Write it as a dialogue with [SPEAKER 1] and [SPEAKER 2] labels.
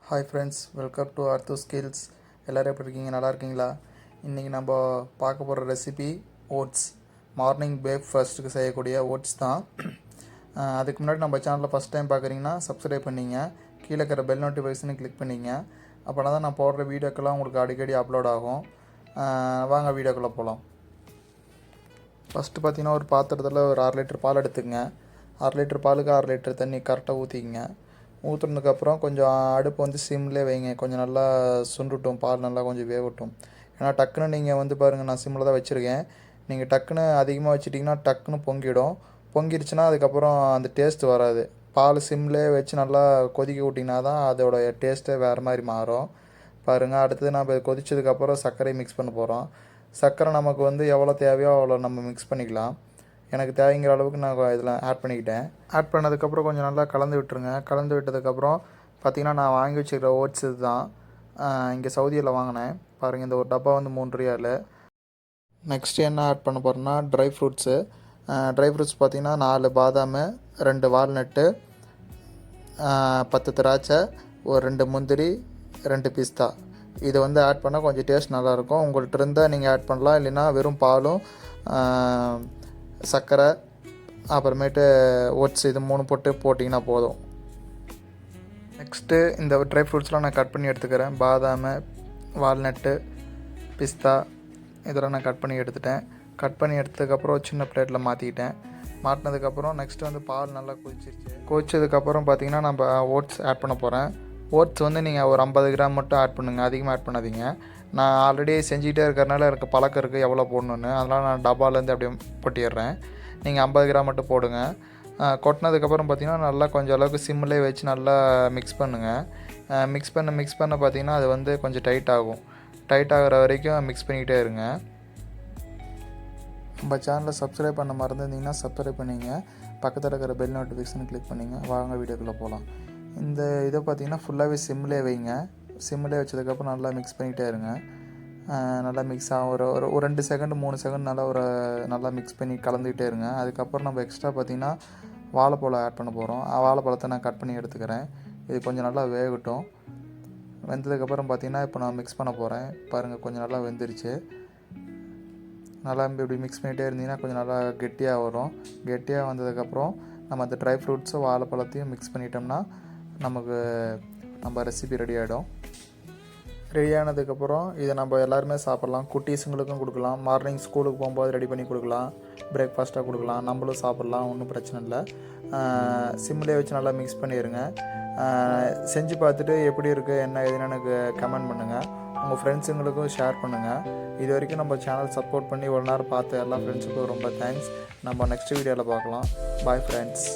[SPEAKER 1] Hi friends, welcome to அர்த்து skills. எல்லோரும் எப்படி இருக்கீங்க? நல்லா இருக்கீங்களா? இன்றைக்கி நம்ம பார்க்க போகிற ரெசிபி ஓட்ஸ். மார்னிங் பிரேக்ஃபாஸ்ட்டுக்கு செய்யக்கூடிய ஓட்ஸ் தான். அதுக்கு முன்னாடி நம்ம சேனலில் ஃபஸ்ட் டைம் பார்க்குறீங்கன்னா சப்ஸ்கிரைப் பண்ணிங்க, கீழே இருக்கிற பெல் நோட்டிஃபிகேஷனை கிளிக் பண்ணிங்க. அப்போனா தான் நான் போடுற வீடியோக்கெல்லாம் உங்களுக்கு அடிக்கடி அப்லோட் ஆகும். வாங்க வீடியோக்குள்ளே போகலாம். ஃபஸ்ட்டு பார்த்தீங்கன்னா ஒரு பாத்திரத்தில் ஒரு 1/2 லிட்டர் பால் எடுத்துக்கங்க. 1/2 லிட்டர் பாலுக்கு 1/2 லிட்டர் தண்ணி கரெக்டாக ஊற்றிக்கங்க. ஊற்றுனதுக்கப்புறம் கொஞ்சம் அடுப்பு வந்து சிம்லேயே வைங்க. கொஞ்சம் நல்லா சுண்டுட்டும், பால் நல்லா கொஞ்சம் வேகட்டும். ஏன்னா டக்குன்னு நீங்கள் பாருங்கள், நான் சிம்மில் தான் வச்சுருக்கேன். நீங்கள் டக்குன்னு அதிகமாக வச்சிட்டிங்கன்னா டக்குன்னு பொங்கிடும். பொங்கிடுச்சுன்னா அதுக்கப்புறம் அந்த டேஸ்ட்டு வராது. பால் சிம்லேயே வச்சு நல்லா கொதிக்க விட்டிங்கன்னா தான் அதோடய டேஸ்ட்டே வேறு மாதிரி மாறும். பாருங்கள், அடுத்தது நம்ம கொதிச்சதுக்கப்புறம் சர்க்கரையை மிக்ஸ் பண்ண போகிறோம். சர்க்கரை நமக்கு எவ்வளோ தேவையோ அவ்வளோ நம்ம மிக்ஸ் பண்ணிக்கலாம். எனக்கு தேவைங்கிற அளவுக்கு நான் இதில் ஆட் பண்ணிக்கிட்டேன். ஆட் பண்ணதுக்கப்புறம் கொஞ்சம் நல்லா கலந்து விட்டுருங்க. கலந்து விட்டதுக்கப்புறம் பார்த்திங்கன்னா நான் வாங்கி வச்சுருக்கிற ஓட்ஸ் இது தான். இங்கே சவுதியில் வாங்கினேன். பாருங்கள், இந்த ஒரு டப்பா வந்து 3 ரியால். நெக்ஸ்ட்டு என்ன ஆட் பண்ண போகிறேன்னா ட்ரை ஃப்ரூட்ஸு. ட்ரை ஃப்ரூட்ஸ் பார்த்திங்கன்னா 4 பாதாம், 2 வால்நட்டு, 10 திராட்சை, ஒரு 2 முந்திரி, 2 பிஸ்தா. இதை ஆட் பண்ணால் கொஞ்சம் டேஸ்ட் நல்லாயிருக்கும். உங்கள்கிட்ட இருந்தால் நீங்கள் ஆட் பண்ணலாம். இல்லைன்னா வெறும் பாலும் சர்க்கரை அப்புறமேட்டு ஓட்ஸ் இது 3 போட்டிங்கன்னா போதும். நெக்ஸ்ட்டு இந்த ட்ரை ஃப்ரூட்ஸ்லாம் நான் கட் பண்ணி எடுத்துக்கிறேன். பாதாம், வால்நட்டு, பிஸ்தா இதெல்லாம் நான் கட் பண்ணி எடுத்துட்டேன். கட் பண்ணி எடுத்ததுக்கப்புறம் சின்ன பிளேட்டில் மாட்டினதுக்கப்புறம் நெக்ஸ்ட்டு பால் நல்லா கொதிச்சதுக்கப்புறம் பார்த்திங்கன்னா நம்ம ஓட்ஸ் ஆட் பண்ண போகிறேன். ஓட்ஸ் நீங்கள் ஒரு 50 கிராம் மட்டும் ஆட் பண்ணுங்கள், அதிகமாக ஆட் பண்ணாதீங்க. நான் ஆல்ரெடி செஞ்சுக்கிட்டே இருக்கிறனால எனக்கு பழக்கம் இருக்குது எவ்வளோ போடணுன்னு. அதனால் நான் டப்பாலேருந்து அப்படியே கொட்டிடுறேன். நீங்கள் 50 கிராம் மட்டும் போடுங்க. கொட்டினதுக்கப்புறம் பார்த்திங்கன்னா நல்லா கொஞ்சம் அளவுக்கு சிம்மிலே வச்சு நல்லா மிக்ஸ் பண்ணுங்கள். மிக்ஸ் பண்ண பார்த்திங்கன்னா அது கொஞ்சம் டைட் ஆகும். டைட் ஆகிற வரைக்கும் மிக்ஸ் பண்ணிக்கிட்டே இருங்க. நம்ம சேனலை சப்ஸ்கிரைப் பண்ண மறந்துருந்தீங்கன்னா சப்ஸ்கிரைப் பண்ணிங்க, பக்கத்தில் இருக்கிற பெல் நோட்டிஃபிகேஷன் கிளிக் பண்ணிங்க. வாங்க வீடியோக்குள்ளே போகலாம். இந்த இதை பார்த்திங்கன்னா ஃபுல்லாகவே சிம்மிலே வைங்க. சிம்மிலே வச்சதுக்கப்புறம் நல்லா மிக்ஸ் பண்ணிகிட்டே இருங்க. நல்லா மிக்ஸ் ஆகும். ஒரு 2 செகண்ட் 3 செகண்ட் நல்லா மிக்ஸ் பண்ணி கலந்துக்கிட்டே இருங்க. அதுக்கப்புறம் நம்ம எக்ஸ்ட்ரா பார்த்திங்கன்னா வாழைப்பழம் ஆட் பண்ண போகிறோம். வாழைப்பழத்தை நான் கட் பண்ணி எடுத்துக்கிறேன். இது கொஞ்சம் நல்லா வேகட்டும். வெந்ததுக்கப்புறம் பார்த்திங்கன்னா இப்போ நான் மிக்ஸ் பண்ண போகிறேன். பாருங்கள், கொஞ்சம் நல்லா வெந்துருச்சு. நல்லா இப்படி மிக்ஸ் பண்ணிகிட்டே இருந்தீங்கன்னா கொஞ்சம் நல்லா கெட்டியாக வரும். கெட்டியாக வந்ததுக்கப்புறம் நம்ம அந்த ட்ரை ஃப்ரூட்ஸும் வாழைப்பழத்தையும் மிக்ஸ் பண்ணிட்டோம்னா நம்ம ரெசிபி ரெடி ஆகிடும். ரெடியானதுக்கப்புறம் இதை நம்ம எல்லாருமே சாப்பிட்லாம். குட்டீஸுங்களுக்கும் கொடுக்கலாம். மார்னிங் ஸ்கூலுக்கு போகும்போது ரெடி பண்ணி கொடுக்கலாம். பிரேக்ஃபாஸ்ட்டாக கொடுக்கலாம். நம்மளும் சாப்பிட்லாம், ஒன்றும் பிரச்சனை இல்லை. சிம்மிலே வச்சு நல்லா மிக்ஸ் பண்ணிடுங்க. செஞ்சு பார்த்துட்டு எப்படி இருக்குது என்ன ஏதுன்னு எனக்கு கமெண்ட் பண்ணுங்கள். உங்கள் ஃப்ரெண்ட்ஸுங்களுக்கும் ஷேர் பண்ணுங்கள். இது வரைக்கும் நம்ம சேனல் சப்போர்ட் பண்ணி ஒரு நேரம் பார்த்த எல்லா ஃப்ரெண்ட்ஸுக்கும் ரொம்ப தேங்க்ஸ். நம்ம நெக்ஸ்ட் வீடியோவில் பார்க்கலாம். Bye friends.